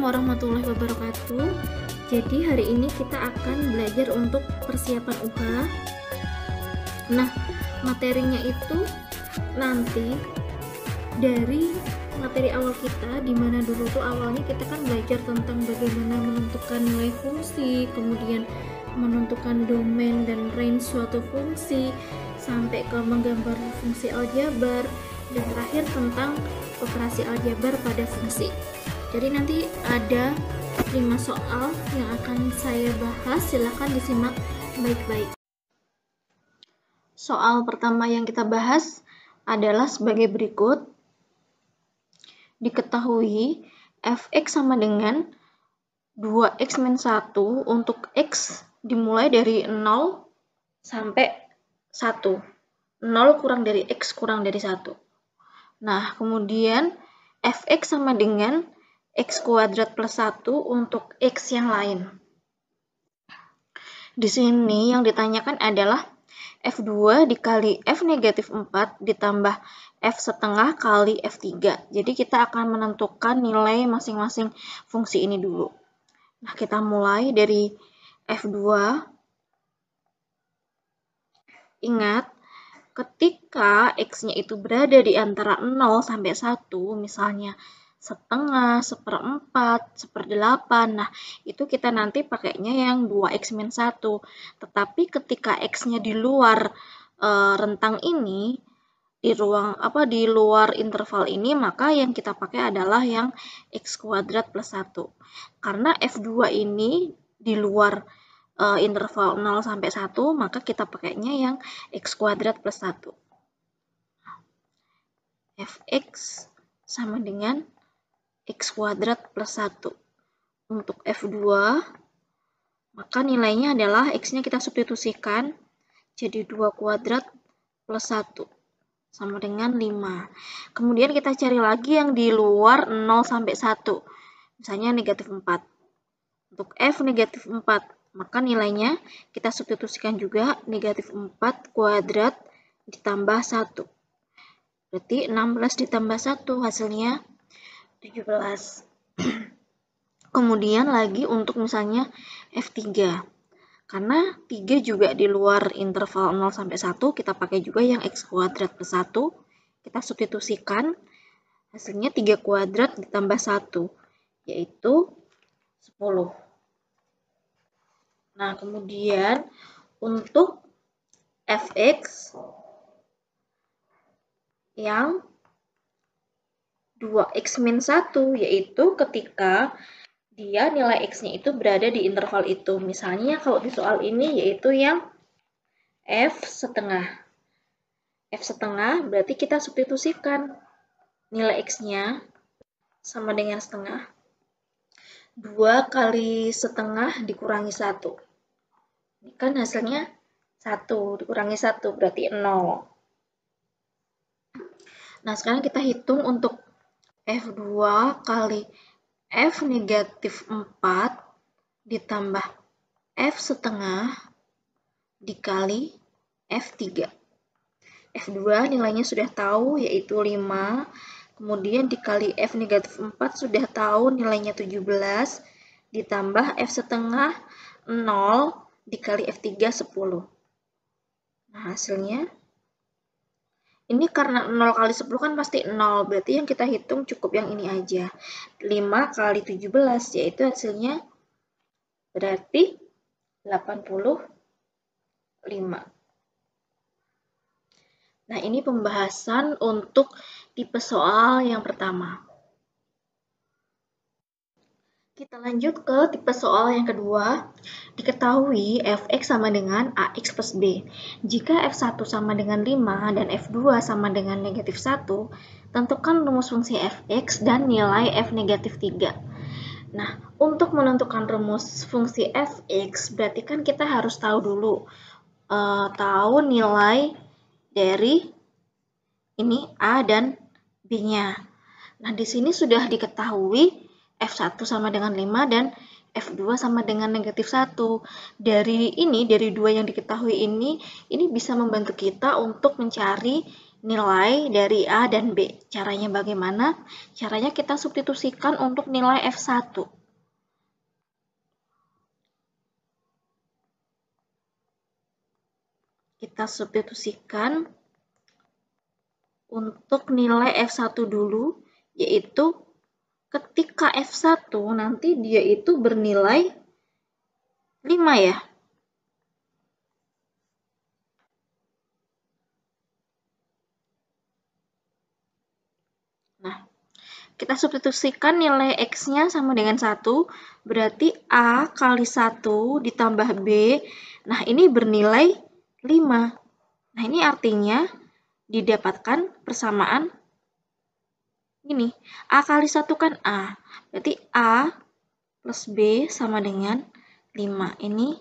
warahmatullahi wabarakatuh. Jadi hari ini kita akan belajar untuk persiapan UH. Nah, materinya itu nanti dari materi awal kita, dimana dulu tuh awalnya kita kan belajar tentang bagaimana menentukan nilai fungsi, kemudian menentukan domain dan range suatu fungsi, sampai ke menggambar fungsi aljabar, dan terakhir tentang operasi aljabar pada fungsi. Jadi nanti ada 5 soal yang akan saya bahas, silahkan disimak baik-baik. Soal pertama yang kita bahas adalah sebagai berikut. Diketahui fx sama dengan 2x min 1 untuk x dimulai dari 0 sampai 1. 0 kurang dari x kurang dari 1. Nah, kemudian fx sama dengan x kuadrat plus 1 untuk x yang lain. Di sini yang ditanyakan adalah F2 dikali F negatif 4 ditambah F setengah kali F3. Jadi kita akan menentukan nilai masing-masing fungsi ini dulu. Nah, kita mulai dari F2. Ingat, ketika X-nya itu berada di antara 0 sampai 1, misalnya setengah, seperempat, seperdelapan, nah itu kita nanti pakainya yang 2x min 1. Tetapi ketika X-nya di luar rentang ini, di luar interval ini, maka yang kita pakai adalah yang x kuadrat plus 1. Karena F2 ini di luar interval 0 sampai 1, maka kita pakainya yang x kuadrat plus 1. Fx sama dengan x kuadrat plus 1. Untuk F2, maka nilainya adalah x-nya kita substitusikan, jadi 2 kuadrat plus 1, sama dengan 5. Kemudian kita cari lagi yang di luar 0 sampai 1, misalnya negatif 4. Untuk F negatif 4, maka nilainya kita substitusikan juga negatif 4 kuadrat ditambah 1. Berarti 16 ditambah 1 hasilnya 17. Kemudian lagi untuk misalnya F3. Karena 3 juga di luar interval 0 sampai 1, kita pakai juga yang x kuadrat plus 1. Kita substitusikan, hasilnya 3 kuadrat ditambah 1, yaitu 10. Nah, kemudian untuk Fx yang 2x min 1, yaitu ketika dia nilai x-nya itu berada di interval itu. Misalnya kalau di soal ini yaitu yang f setengah. F setengah berarti kita substitusikan nilai x-nya sama dengan setengah. 2 kali setengah dikurangi 1. Ini kan hasilnya 1 dikurangi 1 berarti 0. Nah, sekarang kita hitung untuk F2 kali F negatif 4 ditambah F setengah dikali F3. F2 nilainya sudah tahu yaitu 5, kemudian dikali F negatif 4 sudah tahu nilainya 17, ditambah F setengah 0 dikali F3 10. Nah, hasilnya ini karena 0 kali 10 kan pasti 0, berarti yang kita hitung cukup yang ini aja. 5 kali 17, yaitu hasilnya berarti 85. Nah, ini pembahasan untuk tipe soal yang pertama. Kita lanjut ke tipe soal yang kedua. Diketahui fx sama dengan ax plus b. Jika f1 sama dengan 5 dan f2 sama dengan negatif 1, tentukan rumus fungsi fx dan nilai f negatif 3. Nah, untuk menentukan rumus fungsi fx, berarti kan kita harus tahu dulu, tahu nilai dari ini a dan b-nya. Nah, di sini sudah diketahui F1 sama dengan 5 dan F2 sama dengan negatif 1. Dari 2 yang diketahui ini bisa membantu kita untuk mencari nilai dari A dan B. Caranya bagaimana? Caranya kita substitusikan untuk nilai F1. Kita substitusikan untuk nilai F1 dulu, yaitu ketika F1 nanti dia itu bernilai 5 ya. Nah, kita substitusikan nilai X-nya sama dengan 1, berarti A kali 1 ditambah B. Nah, ini bernilai 5. Nah, ini artinya didapatkan persamaan ini. A kali 1 kan A. Berarti A plus B sama dengan 5. Ini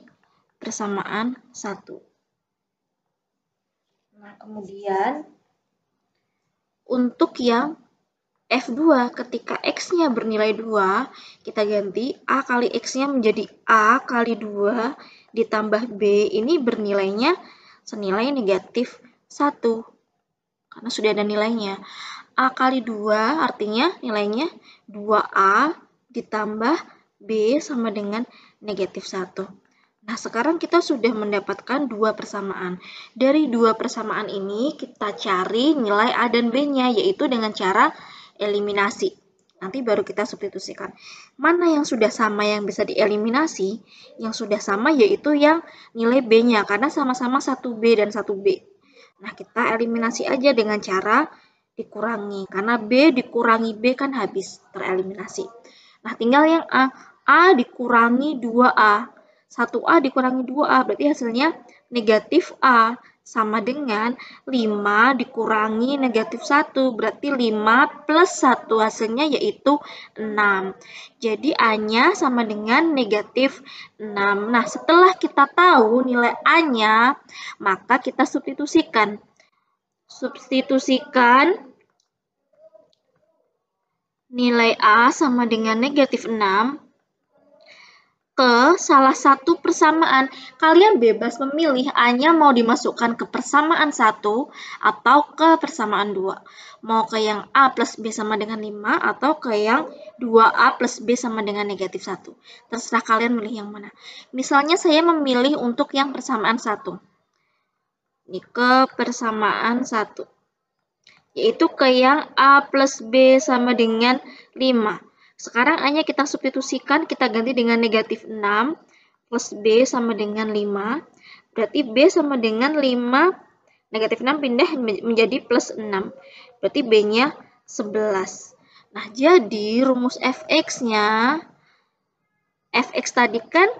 persamaan 1. Nah, kemudian untuk yang F2 ketika X-nya bernilai 2, kita ganti A kali X-nya menjadi A kali 2 ditambah B. Ini bernilainya senilai negatif 1. Karena sudah ada nilainya. A kali 2 artinya nilainya 2A ditambah B sama dengan negatif 1. Nah, sekarang kita sudah mendapatkan dua persamaan. Dari dua persamaan ini, kita cari nilai A dan B-nya, yaitu dengan cara eliminasi. Nanti baru kita substitusikan. Mana yang sudah sama yang bisa dieliminasi? Yang sudah sama yaitu yang nilai B-nya, karena sama-sama 1B dan 1B. Nah, kita eliminasi aja dengan cara dikurangi. Karena B dikurangi B kan habis tereliminasi. Nah, tinggal yang A. A dikurangi 2A. 1A dikurangi 2A, berarti hasilnya negatif A. Sama dengan 5 dikurangi negatif 1, berarti 5 plus 1 hasilnya yaitu 6. Jadi A-nya sama dengan negatif 6. Nah, setelah kita tahu nilai A-nya, maka kita substitusikan. Substitusikan nilai A sama dengan negatif 6 ke salah satu persamaan. Kalian bebas memilih A-nya mau dimasukkan ke persamaan 1 atau ke persamaan 2. Mau ke yang A plus B sama dengan 5 atau ke yang 2A plus B sama dengan negatif 1. Terserah kalian milih yang mana. Misalnya saya memilih untuk yang persamaan 1. Ini ke persamaan 1. Yaitu ke yang A plus B sama dengan 5. Sekarang A-nya kita substitusikan, kita ganti dengan negatif 6 plus B sama dengan 5. Berarti B sama dengan 5, negatif 6 pindah menjadi plus 6. Berarti B-nya 11. Nah, jadi rumus Fx-nya, Fx tadi kan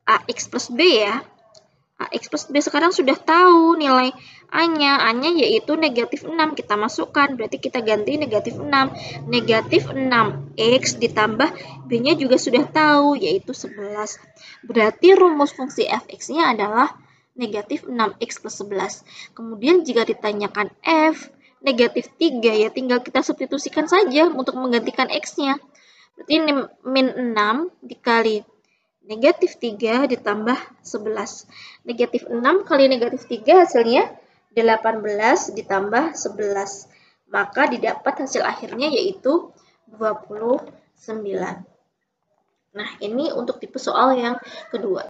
Ax plus B ya. Ax plus B sekarang sudah tahu nilai A-nya. A-nya yaitu negatif 6. Kita masukkan, berarti kita ganti negatif 6. Negatif 6X ditambah B-nya juga sudah tahu, yaitu 11. Berarti rumus fungsi Fx-nya adalah negatif 6X plus 11. Kemudian jika ditanyakan F, negatif 3, ya tinggal kita substitusikan saja untuk menggantikan X-nya. Berarti min 6 dikali negatif 3 ditambah 11. Negatif 6 kali negatif 3 hasilnya 18 ditambah 11. Maka didapat hasil akhirnya yaitu 29. Nah, ini untuk tipe soal yang kedua.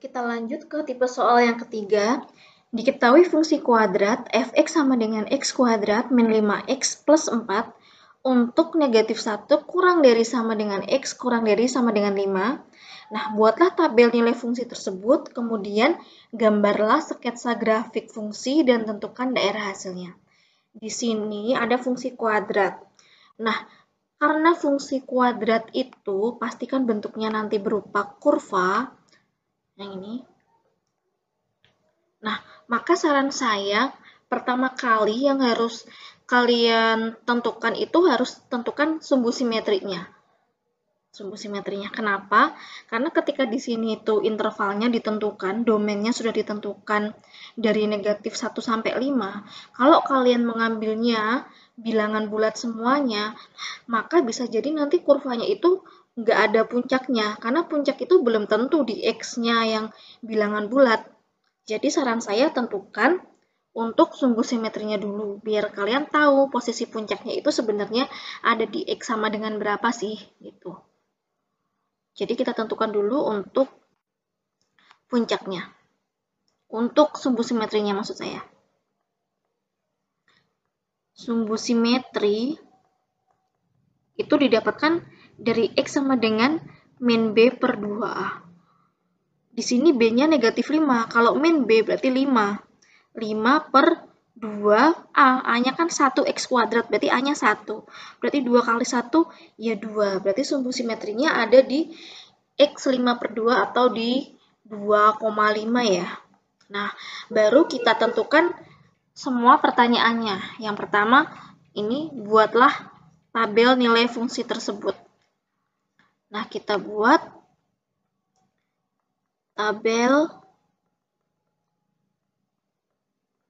Kita lanjut ke tipe soal yang ketiga. Diketahui fungsi kuadrat fx sama dengan x kuadrat min 5x plus 4 untuk negatif 1 kurang dari sama dengan X kurang dari sama dengan 5. Nah, buatlah tabel nilai fungsi tersebut, kemudian gambarlah sketsa grafik fungsi dan tentukan daerah hasilnya. Di sini ada fungsi kuadrat. Nah, karena fungsi kuadrat itu pastikan bentuknya nanti berupa kurva, yang ini. Nah, maka saran saya, pertama kali yang harus kalian tentukan itu harus tentukan sumbu simetrinya. Sumbu simetrinya. Kenapa? Karena ketika di sini itu intervalnya ditentukan, domainnya sudah ditentukan dari negatif 1 sampai 5. Kalau kalian mengambilnya bilangan bulat semuanya, maka bisa jadi nanti kurvanya itu nggak ada puncaknya. Karena puncak itu belum tentu di X-nya yang bilangan bulat. Jadi saran saya tentukan untuk sumbu simetrinya dulu, biar kalian tahu posisi puncaknya itu sebenarnya ada di X sama dengan berapa sih, gitu. Jadi kita tentukan dulu untuk puncaknya. Untuk sumbu simetrinya maksud saya. Sumbu simetri itu didapatkan dari X sama dengan min B per 2A. Di sini B-nya negatif 5. Kalau min B berarti 5. 5 per 2A. A-nya kan 1X kuadrat, berarti A-nya 1. Berarti 2 kali 1, ya 2. Berarti sumbu simetrinya ada di X 5 per 2 atau di 2,5 ya. Nah, baru kita tentukan semua pertanyaannya. Yang pertama, ini buatlah tabel nilai fungsi tersebut. Nah, kita buat tabel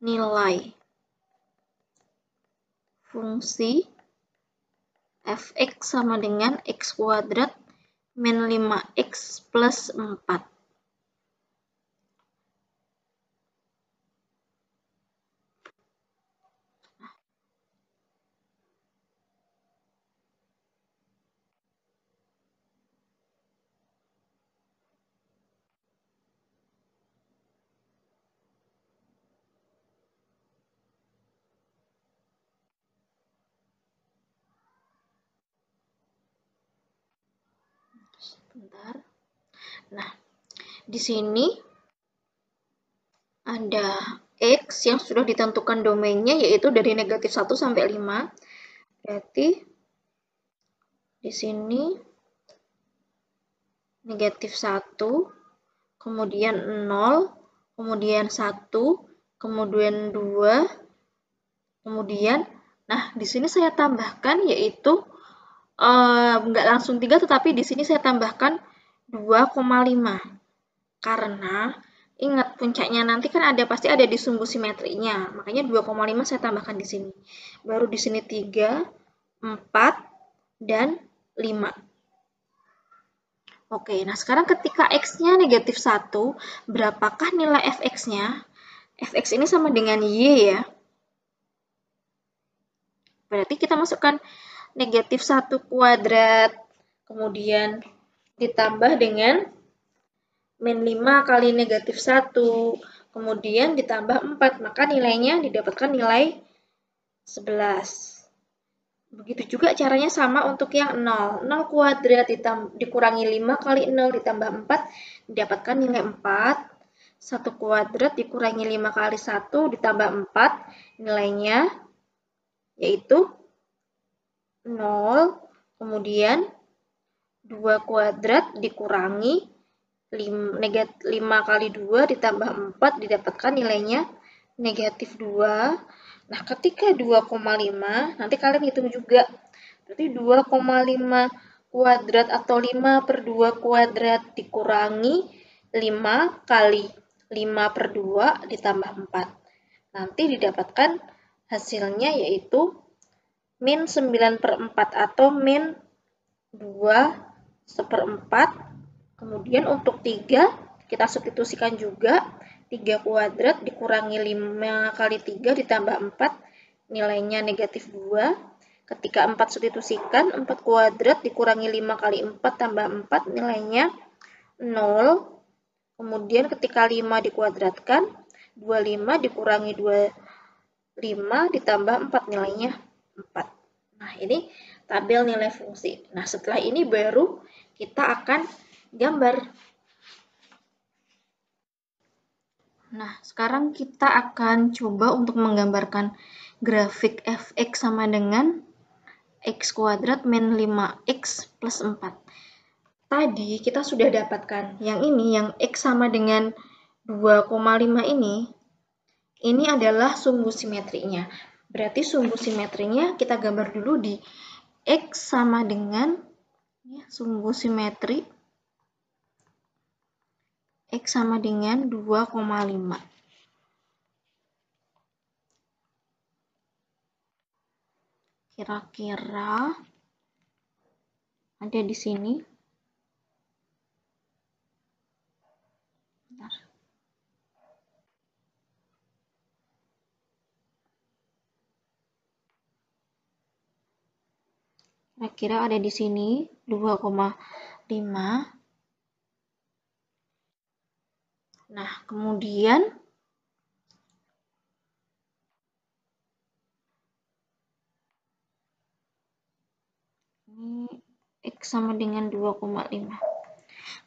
nilai fungsi f(x) sama dengan x kuadrat min 5x plus 4. Sebentar. Nah, di sini ada X yang sudah ditentukan domainnya yaitu dari negatif 1 sampai 5. Berarti di sini negatif 1, kemudian 0, kemudian 1, kemudian 2, kemudian, nah di sini saya tambahkan yaitu nggak langsung 3, tetapi di sini saya tambahkan 2,5. Karena ingat puncaknya nanti kan pasti ada di sumbu simetrinya. Makanya 2,5 saya tambahkan di sini. Baru di sini 3, 4, dan 5. Oke, nah sekarang ketika X-nya negatif 1, berapakah nilai Fx-nya? Fx ini sama dengan Y ya. Berarti kita masukkan negatif 1 kuadrat, kemudian ditambah dengan min 5 kali negatif 1, kemudian ditambah 4, maka nilainya didapatkan nilai 11. Begitu juga caranya sama untuk yang 0. 0 kuadrat dikurangi 5 kali 0 ditambah 4, didapatkan nilai 4. 1 kuadrat dikurangi 5 kali 1 ditambah 4, nilainya yaitu 0. Kemudian 2 kuadrat dikurangi 5 kali 2 ditambah 4, didapatkan nilainya negatif 2. Nah, ketika 2,5, nanti kalian hitung juga. Berarti 2,5 kuadrat atau 5 per 2 kuadrat dikurangi 5 kali 5 per 2 ditambah 4. Nanti didapatkan hasilnya yaitu min 9 per 4 atau min 2 seperempat. Kemudian untuk 3, kita substitusikan juga. 3 kuadrat dikurangi 5 kali 3 ditambah 4, nilainya negatif 2. Ketika 4 substitusikan, 4 kuadrat dikurangi 5 kali 4 tambah 4, nilainya 0. Kemudian ketika 5 dikuadratkan, 25 dikurangi 25 ditambah 4, nilainya 4. Nah, ini tabel nilai fungsi. Nah, setelah ini baru kita akan gambar. Nah, sekarang kita akan coba untuk menggambarkan grafik fx sama dengan x kuadrat min 5x plus 4. Tadi kita sudah dapatkan yang ini, yang x sama dengan 2,5 ini adalah sumbu simetrinya. Berarti sumbu simetrinya kita gambar dulu di x sama dengan sumbu simetri X sama dengan 2,5. Kira-kira ada di sini. Bentar. Kira-kira ada di sini 2,5. Nah, kemudian X sama dengan 2,5.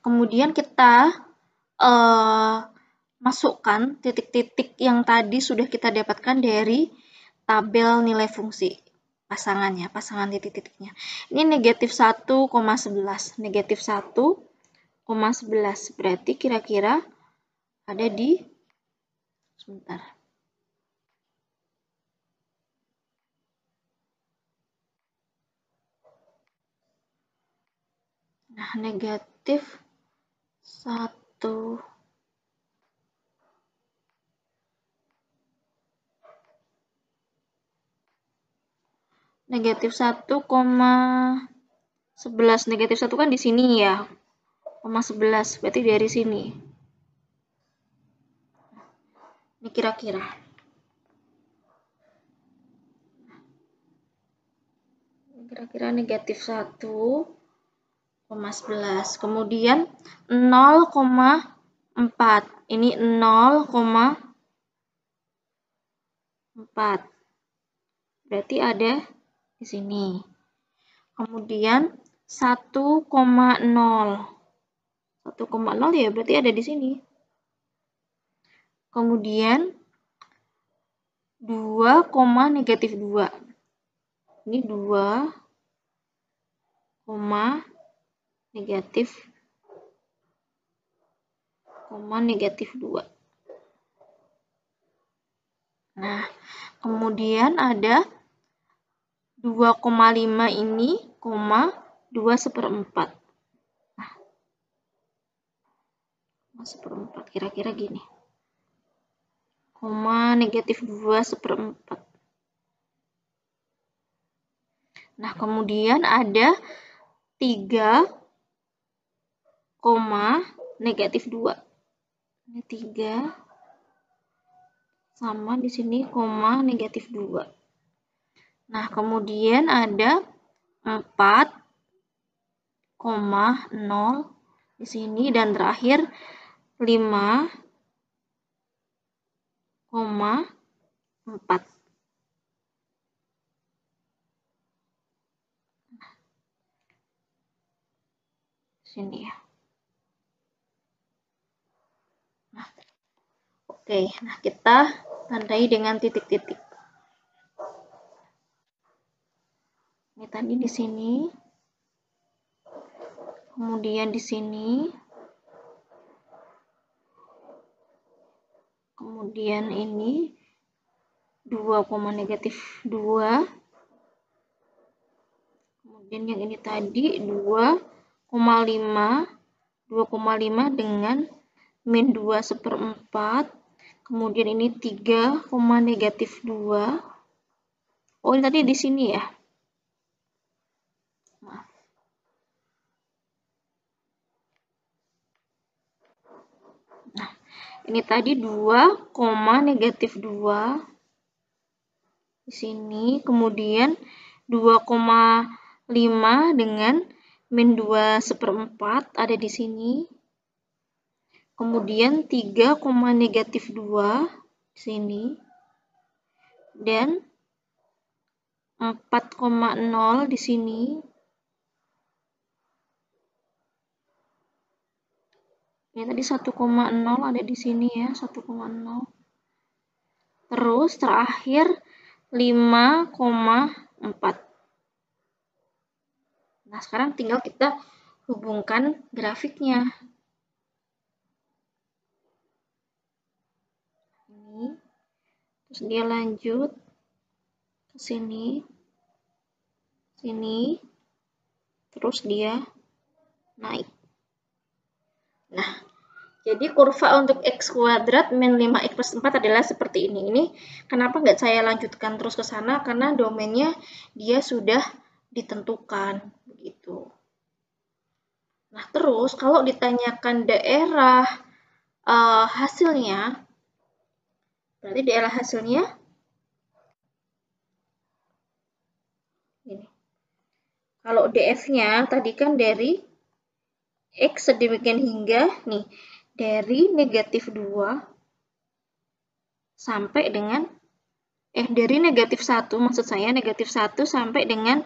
Kemudian kita masukkan titik-titik yang tadi sudah kita dapatkan dari tabel nilai fungsi pasangannya, pasangan titik-titiknya. Ini negatif 1,11. Negatif 1,11. Berarti kira-kira ada di, sebentar. Nah, negatif 1. Negatif 1,11. Negatif 1 kan di sini ya. 0,11. Berarti dari sini. Ini kira-kira. Kira-kira negatif 1,11. Kemudian 0,4. Ini 0,4. Berarti ada di sini. Kemudian 1,0. 1,0 ya berarti ada di sini. Kemudian 2, negatif 2. Ini 2, negatif 2. Nah, kemudian ada 2,5 ini, 2/4. Nah, 2/4 kira-kira gini. Negatif 2/4. Nah, kemudian ada 3, negatif 2. Ini 3 sama di sini, negatif 2. Nah, kemudian ada 4,0 di sini dan terakhir 5,4. Sini ya. Nah, oke. Nah, kita tandai dengan titik-titik. Ini tadi di sini. Kemudian di sini. Kemudian ini 2, negatif 2. Kemudian yang ini tadi 2,5 dengan min 2/4. Kemudian ini 3, negatif 2. Oh, ini tadi di sini ya. Maaf. Nah, ini tadi 2, negatif 2 di sini. Kemudian 2,5 dengan min 2/4 ada di sini. Kemudian 3, negatif 2 di sini. Dan 4,0 di sini. Ini tadi 1,0 ada di sini ya, 1,0. Terus terakhir 5,4. Nah, sekarang tinggal kita hubungkan grafiknya. Ini. Terus dia lanjut ke sini. Sini. Terus dia naik. Nah, jadi kurva untuk X kuadrat min 5X plus 4 adalah seperti ini. Ini kenapa nggak saya lanjutkan terus ke sana? Karena domainnya dia sudah ditentukan. Begitu. Nah, terus kalau ditanyakan daerah hasilnya, berarti daerah hasilnya ini. Kalau DF-nya tadi kan dari X sedemikian hingga nih, dari negatif 2 sampai dengan dari negatif 1, maksud saya negatif 1 sampai dengan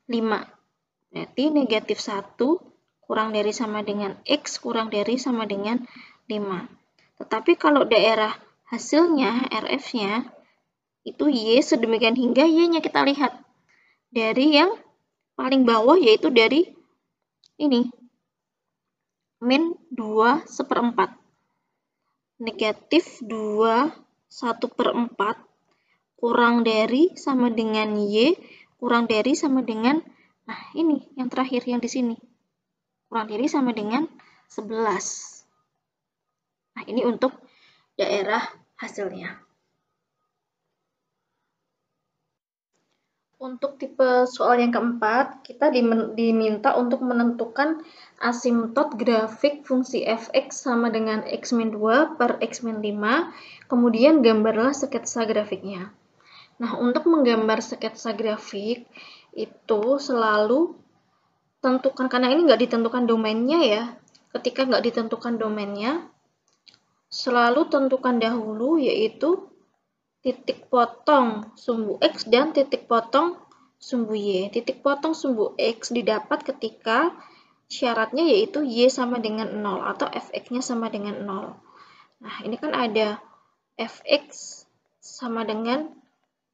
5. Berarti negatif 1 kurang dari sama dengan X kurang dari sama dengan 5. Tetapi kalau daerah hasilnya, RF-nya, itu Y sedemikian hingga Y-nya kita lihat. Dari yang paling bawah yaitu dari ini, min 2/4. Negatif 2/1/4 kurang dari sama dengan Y kurang dari sama dengan, nah ini yang terakhir yang di sini, kurang dari sama dengan 11. Nah ini untuk daerah hasilnya. Untuk tipe soal yang keempat, kita diminta untuk menentukan asimtot grafik fungsi f(x) sama dengan x-2 per x-5, kemudian gambarlah sketsa grafiknya. Nah, untuk menggambar sketsa grafik, itu selalu tentukan, karena ini nggak ditentukan domainnya ya, ketika nggak ditentukan domainnya, selalu tentukan dahulu yaitu titik potong sumbu X dan titik potong sumbu Y. Titik potong sumbu X didapat ketika syaratnya yaitu Y sama dengan 0 atau fx-nya sama dengan 0. Nah, ini kan ada fx sama dengan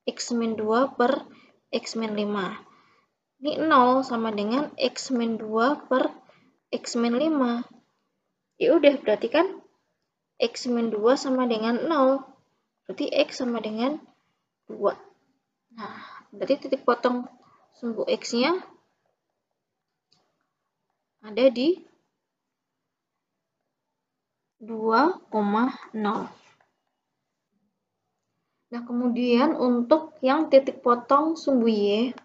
x-2 per x-5. Ini 0 sama dengan x-2 per x-5. Ya udah, berarti kan x-2 sama dengan 0. Berarti X sama dengan 2. Nah, berarti titik potong sumbu X-nya ada di 2,0. Nah, kemudian untuk yang titik potong sumbu Y,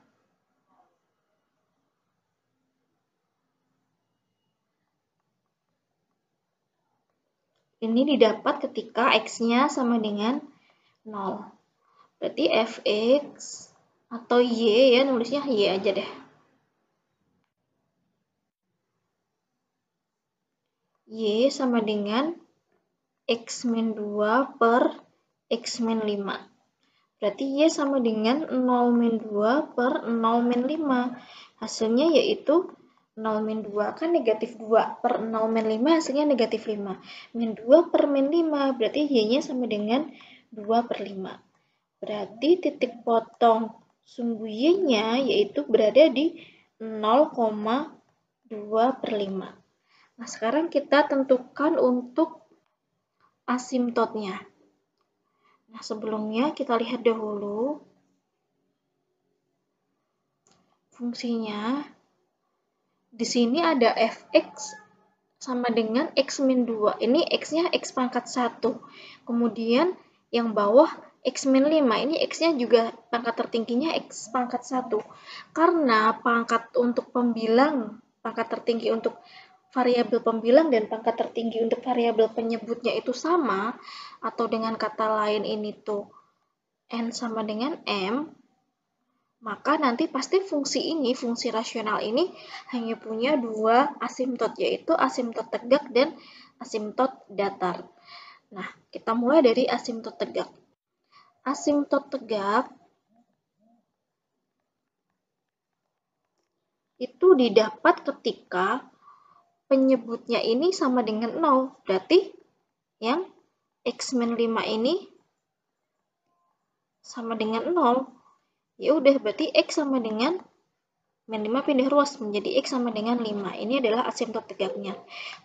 ini didapat ketika X-nya sama dengan 0. Berarti fx atau Y ya, nulisnya Y aja deh. Y sama dengan x-2 per x-5. Berarti Y sama dengan 0-2 per 0-5. Hasilnya yaitu 0-2 kan negatif 2 per 0-5 hasilnya negatif 5. Min 2 per min 5 berarti Y-nya sama dengan 2 per 5. Berarti titik potong sumbu Y-nya yaitu berada di 0,2 per 5. Nah, sekarang kita tentukan untuk asimtotnya. Nah, sebelumnya kita lihat dahulu fungsinya. Di sini ada fx sama dengan x-2. Ini x-nya x pangkat 1. Kemudian yang bawah x-5. Ini x-nya juga pangkat tertingginya x pangkat 1. Karena pangkat untuk pembilang, pangkat tertinggi untuk variabel pembilang dan pangkat tertinggi untuk variabel penyebutnya itu sama, atau dengan kata lain ini tuh n sama dengan m, maka nanti pasti fungsi ini, fungsi rasional ini hanya punya dua asimtot, yaitu asimtot tegak dan asimtot datar. Nah, kita mulai dari asimtot tegak. Asimtot tegak itu didapat ketika penyebutnya ini sama dengan 0. Berarti yang x-5 ini sama dengan 0. Ya udah, berarti X sama dengan min 5 pindah ruas menjadi X sama dengan 5. Ini adalah asimtot tegaknya.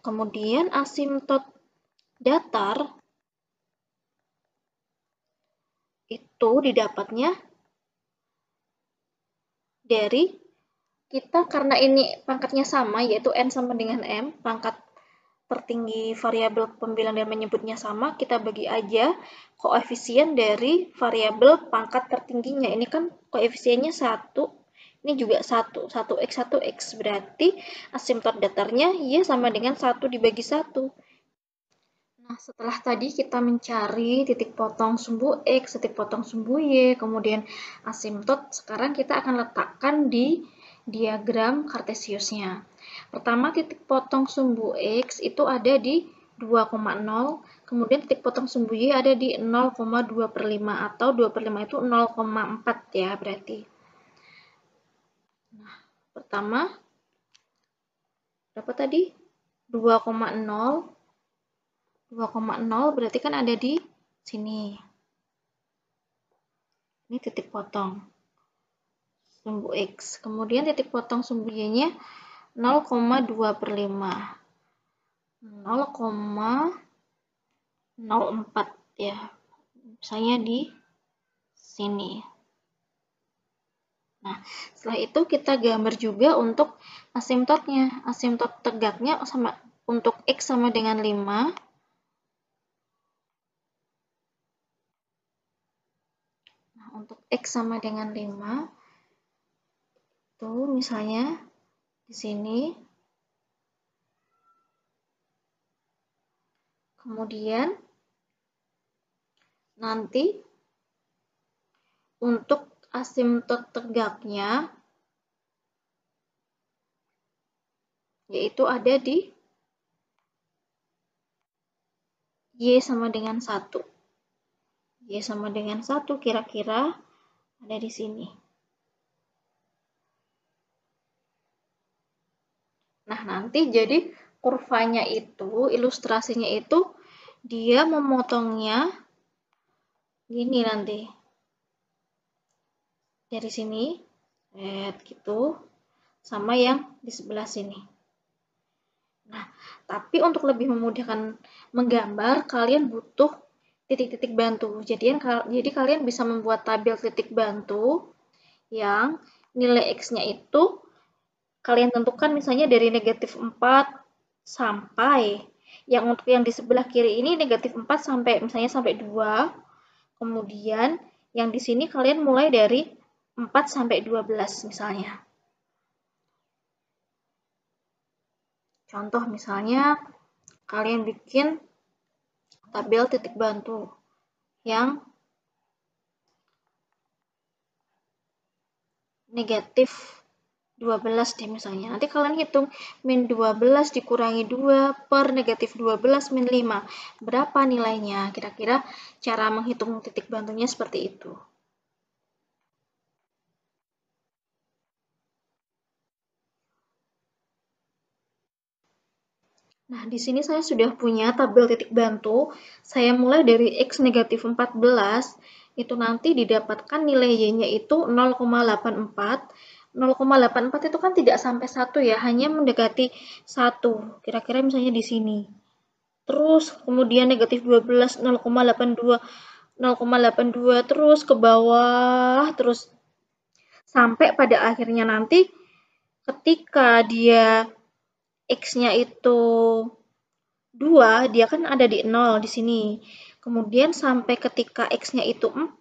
Kemudian asimtot datar itu didapatnya dari kita, karena ini pangkatnya sama yaitu N sama dengan M, pangkat tertinggi variabel pembilang dan menyebutnya sama, kita bagi aja koefisien dari variabel pangkat tertingginya. Ini kan koefisiennya 1, ini juga 1, 1x, 1x. Berarti asimtot datarnya Y sama dengan 1 dibagi 1. Nah, setelah tadi kita mencari titik potong sumbu X, titik potong sumbu Y, kemudian asimtot, sekarang kita akan letakkan di diagram Kartesiusnya. Pertama, titik potong sumbu X itu ada di 2,0, kemudian titik potong sumbu Y ada di 0,2 per 5, atau 2 per 5 itu 0,4 ya berarti. Nah, Pertama, berapa tadi? 2,0. 2,0 berarti kan ada di sini. Ini titik potong sumbu X. Kemudian titik potong sumbu Y-nya 0,2/5. 0,04 ya. Misalnya di sini. Nah, setelah itu kita gambar juga untuk asimtotnya. Asimtot tegaknya sama untuk X sama dengan 5. Nah, untuk X sama dengan 5 itu misalnya di sini. Kemudian nanti untuk asimtot tegaknya yaitu ada di Y sama dengan 1. Y sama dengan 1 kira-kira ada di sini. Nah, nanti jadi kurvanya itu, ilustrasinya itu dia memotongnya gini nanti. Dari sini, gitu, sama yang di sebelah sini. Nah, tapi untuk lebih memudahkan menggambar, kalian butuh titik-titik bantu. Jadi kalian bisa membuat tabel titik bantu yang nilai X-nya itu kalian tentukan misalnya dari negatif 4 sampai yang untuk yang di sebelah kiri ini negatif 4 sampai misalnya sampai 2. Kemudian yang di sini kalian mulai dari 4 sampai 12 misalnya. Contoh misalnya kalian bikin tabel titik bantu yang negatif 12 deh misalnya. Nanti kalian hitung min 12 dikurangi 2 per negatif 12 min 5. Berapa nilainya? Kira-kira cara menghitung titik bantunya seperti itu. Nah, di sini saya sudah punya tabel titik bantu. Saya mulai dari X negatif 14, itu nanti didapatkan nilai Y-nya itu 0,84. 0,84 itu kan tidak sampai 1 ya, hanya mendekati 1. Kira-kira misalnya di sini. Terus kemudian negatif 12, 0,82, 0,82, terus ke bawah, terus sampai pada akhirnya nanti ketika dia X-nya itu 2, dia kan ada di 0 di sini. Kemudian sampai ketika X-nya itu 4,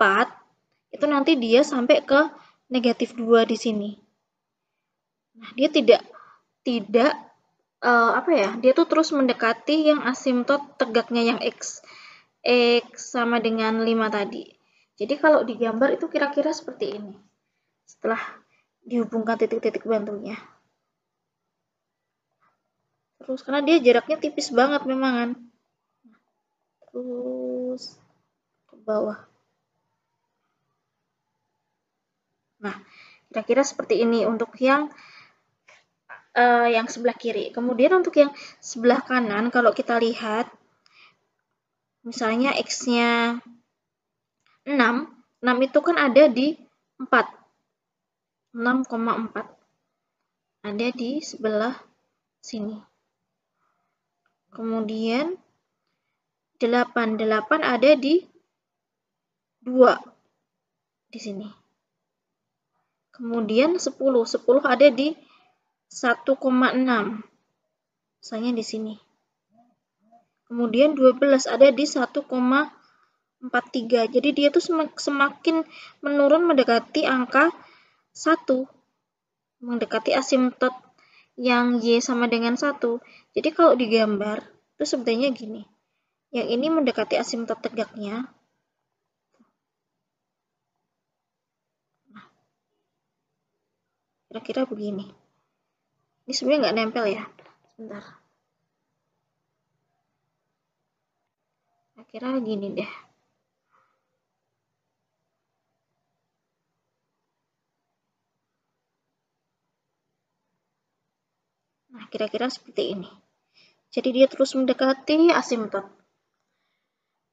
itu nanti dia sampai ke negatif 2 di sini. Nah, dia tidak dia tuh terus mendekati yang asimtot tegaknya yang X. X sama dengan 5 tadi. Jadi kalau digambar itu kira-kira seperti ini. Setelah dihubungkan titik-titik bantunya. Terus karena dia jaraknya tipis banget memang kan. Terus ke bawah. Nah, kira-kira seperti ini untuk yang sebelah kiri. Kemudian untuk yang sebelah kanan, kalau kita lihat, misalnya X-nya 6, 6 itu kan ada di 4. 6,4. Ada di sebelah sini. Kemudian 8 ada di 2 di sini. Kemudian 10 ada di 1,6. Misalnya di sini. Kemudian 12 ada di 1,43. Jadi dia tuh semakin menurun mendekati angka 1. Mendekati asimtot yang Y sama dengan 1. Jadi kalau digambar, itu sebenarnya gini. Yang ini mendekati asimtot tegaknya. Nah, kira-kira begini. Ini sebenarnya nggak nempel ya. Sebentar. Kira-kira gini deh. Nah, kira-kira seperti ini. Jadi dia terus mendekati asimtot.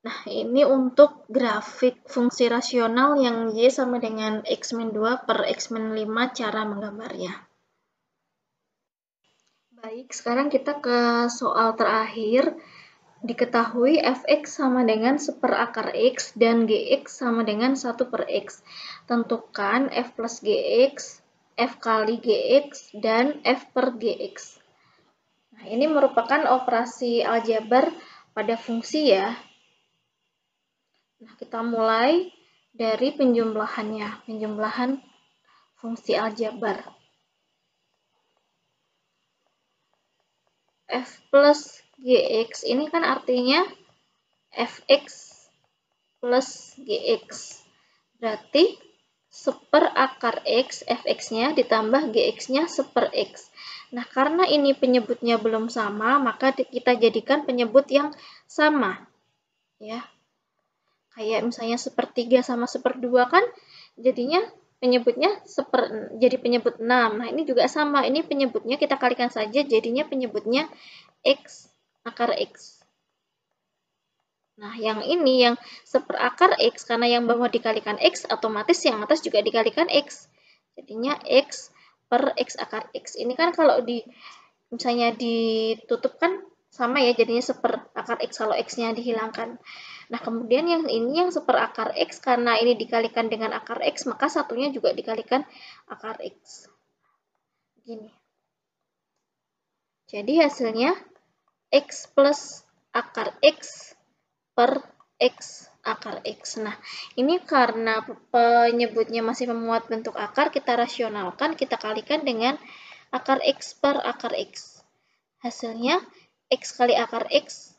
Nah, ini untuk grafik fungsi rasional yang Y sama dengan X-2 per X-5 cara menggambarnya. Baik, sekarang kita ke soal terakhir. Diketahui fx sama dengan 1 per akar x dan gx sama dengan 1 per x. Tentukan f plus gx, f kali gx, dan f per gx. Nah, ini merupakan operasi aljabar pada fungsi ya. Nah, kita mulai dari penjumlahannya, penjumlahan fungsi aljabar. F plus gx ini kan artinya fx plus gx. Berarti 1 per akar x, fx-nya ditambah gx-nya 1 per x. Nah, karena ini penyebutnya belum sama, maka kita jadikan penyebut yang sama. Ya. Kayak misalnya 1/3 sama 1/2 kan jadinya penyebutnya jadi penyebut 6. Nah, ini juga sama. Ini penyebutnya kita kalikan saja, jadinya penyebutnya x akar x. Nah, yang ini yang 1 per akar x, karena yang bawah dikalikan x, otomatis yang atas juga dikalikan x. Jadinya x per x akar x. Ini kan kalau misalnya ditutup kan sama ya, jadinya 1 per akar x kalau x-nya dihilangkan. Nah, kemudian yang ini yang 1 per akar x, karena ini dikalikan dengan akar x, maka satunya juga dikalikan akar x. Gini. Jadi hasilnya x plus akar x per x akar x. Nah, ini karena penyebutnya masih memuat bentuk akar, kita rasionalkan, kita kalikan dengan akar x per akar x. Hasilnya x kali akar x,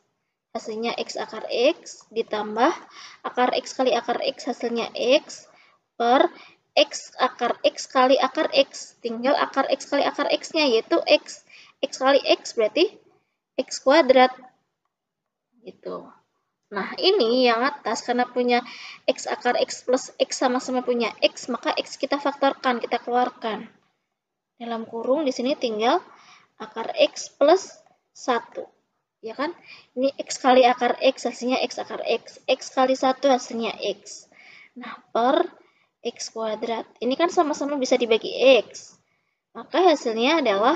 hasilnya x akar x, ditambah akar x kali akar x, hasilnya x, per x akar x kali akar x. Tinggal akar x kali akar x-nya, yaitu x. X kali x berarti x kuadrat. Gitu. Nah, ini yang atas karena punya x akar x plus x sama-sama punya x, maka x kita faktorkan, kita keluarkan. Dalam kurung di sini tinggal akar x plus 1. Ya kan? Ini x kali akar x, hasilnya x akar x. X kali 1 hasilnya x. Nah, per x kuadrat. Ini kan sama-sama bisa dibagi x. Maka hasilnya adalah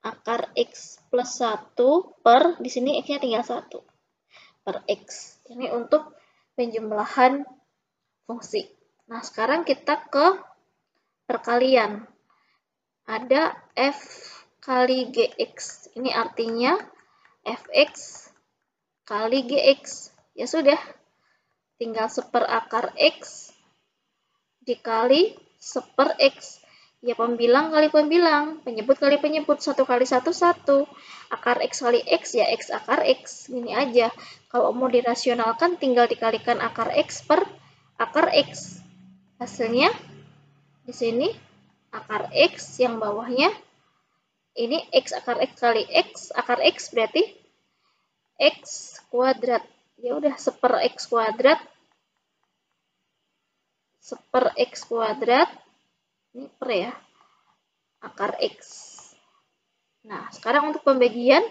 akar x plus 1 per, di sini x-nya tinggal 1 per x. Ini untuk penjumlahan fungsi. Nah, sekarang kita ke perkalian. Ada f kali gx. Ini artinya fx kali gx. Ya sudah, tinggal 1 per akar x dikali 1 per x. Ya, pembilang kali pembilang, penyebut kali penyebut, 1 kali 1, 1. Akar x kali x, ya x akar x. Ini aja. Kalau mau dirasionalkan, tinggal dikalikan akar x per akar x. Hasilnya, di sini, akar x yang bawahnya, ini x akar x kali x, akar x berarti x kuadrat. Ya udah, 1 per x kuadrat, 1 per x kuadrat, ini per ya, akar x. Nah, sekarang untuk pembagian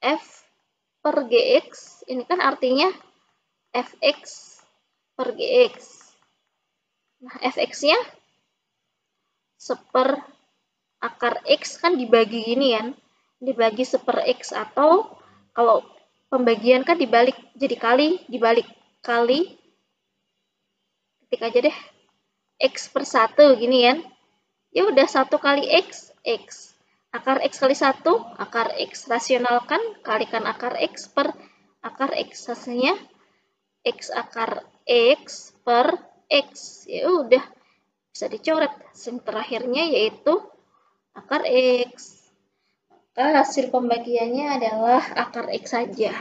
f per gx, ini kan artinya fx per gx. Nah, fx-nya 1 per akar x kan dibagi gini kan, dibagi 1 per x, atau kalau pembagian kan dibalik, jadi kali, dibalik kali, ketik aja deh, x per 1 gini kan. Ya udah, 1 kali x, x. Akar x kali 1, akar x. Rasionalkan, kalikan akar x per akar x. Hasilnya x akar x per x. Ya udah, bisa dicoret. Hasil terakhirnya yaitu akar x. Maka hasil pembagiannya adalah akar x saja.